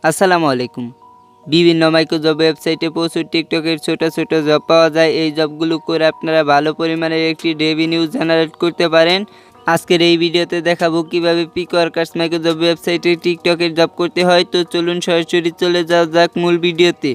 আসসালামু আলাইকুম। বিভিন্ন মাইক্রো জব ওয়েবসাইটে প্রচুর টিকটকের ছোট ছোট জব পাওয়া যায়। এই জবগুলো করে আপনারা ভালো পরিমাণের একটি রেভিনিউ জেনারেট করতে পারেন। আজকের এই ভিডিওতে দেখাবো কিভাবে পিকওয়ার্কার্স মাইক্রো জব ওয়েবসাইটে টিকটকের জব করতে হয়। তো চলুন সরাসরি চলে যাওয়া যাক মূল ভিডিওতে।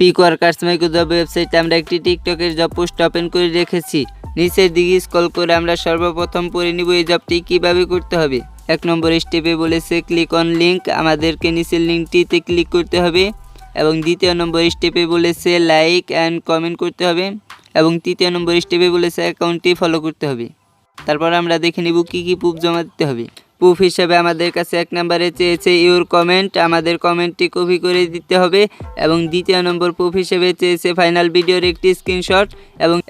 পিকওয়ার্কার্স মাইক্রো জব ওয়েবসাইটে আমরা একটি টিকটকের জব পোস্ট ওপেন করে রেখেছি। নিচের দিকে স্ক্রল করে আমরা সর্বপ্রথম পড়ে নিব এই জবটি কিভাবে করতে হবে। 1 নম্বর স্টেপে বলেছে ক্লিক অন লিঙ্ক, আমাদেরকে নিচের লিঙ্কটিতে ক্লিক করতে হবে। এবং 2য় নম্বর স্টেপে বলেছে লাইক অ্যান্ড কমেন্ট করতে হবে। এবং 3য় নম্বর স্টেপে বলেছে অ্যাকাউন্টটি ফলো করতে হবে। তারপর আমরা দেখে নিব কী কী প্রুফ জমা দিতে হবে। প্রুফ হিসাবে আমাদের কাছে 1 নম্বরে চেয়েছে ইউর কমেন্ট, আমাদের কমেন্টটি কপি করে দিতে হবে। এবং 2য় নম্বর প্রুফ হিসেবে চেয়েছে ফাইনাল ভিডিওর একটি স্ক্রিনশট।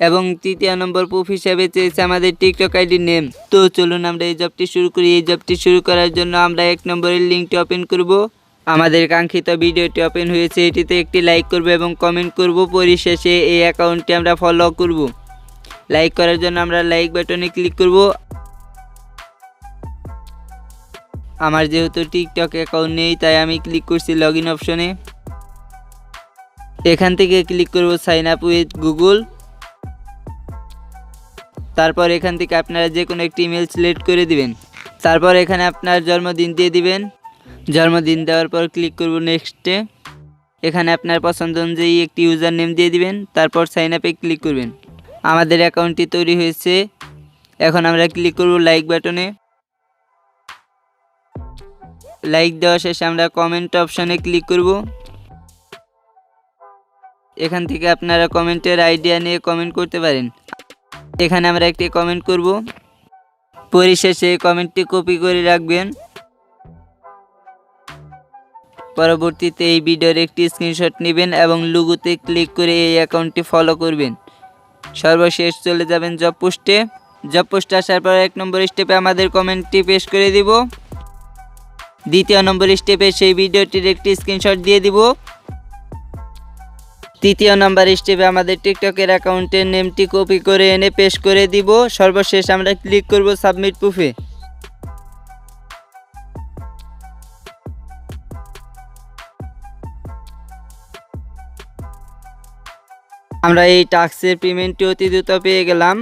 এবং 3য় নম্বর প্রুফ হিসেবে চেয়েছে আমাদের টিকটক আইডি নেম। তো চলুন আমরা এই জবটি শুরু করি। এই জবটি শুরু করার জন্য আমরা 1 নম্বরের লিঙ্কটি ওপেন করব। আমাদের কাঙ্ক্ষিত ভিডিওটি ওপেন হয়েছে, এটিতে একটি লাইক করব এবং কমেন্ট করব। পরিশেষে এই অ্যাকাউন্টটি আমরা ফলো করব। লাইক করার জন্য আমরা লাইক বাটনে ক্লিক করব। আমার যেহেতু টিকটক অ্যাকাউন্ট নেই তাই আমি ক্লিক করছি লগ ইন অপশনে। এখান থেকে ক্লিক করব সাইন আপ উইথ গুগল। তারপর এখান থেকে আপনারা যে কোনো একটি ইমেল সিলেক্ট করে দিবেন। তারপর এখানে আপনার জন্মদিন দিয়ে দিবেন। জন্মদিন দেওয়ার পর ক্লিক করব নেক্সটে। এখানে আপনার পছন্দ অনুযায়ী একটি ইউজার নেম দিয়ে দিবেন। তারপর সাইন আপে ক্লিক করবেন। আমাদের অ্যাকাউন্টটি তৈরি হয়েছে। এখন আমরা ক্লিক করব লাইক বাটনে। লাইক দেওয়া শেষে আমরা কমেন্ট অপশনে ক্লিক করব। এখান থেকে আপনারা কমেন্টের আইডিয়া নিয়ে কমেন্ট করতে পারেন। এখানে আমরা একটি কমেন্ট করব। পরিশেষে কমেন্টটি কপি করে রাখবেন। পরবর্তীতে এই ভিডিওর একটি স্ক্রিনশট নেবেন এবং লোগোতে ক্লিক করে এই অ্যাকাউন্টটি ফলো করবেন। সর্বশেষ চলে যাবেন জব পোস্টে। জব পোস্টে আসার পর 1 নম্বর স্টেপে আমাদের কমেন্টটি পেস্ট করে দিব। 2য় নম্বর স্টেপে সেই ভিডিওটির একটি স্ক্রিনশট দিয়ে দিব। 3য় নম্বর স্টেপে আমাদের টিকটকের অ্যাকাউন্টের নেমটি কপি করে এনে পেস্ট করে দিব। সর্বশেষ আমরা ক্লিক করব সাবমিট প্রুফে। আমরা এই টাস্কের পেমেন্টটি অতি দ্রুত পেয়ে গেলাম।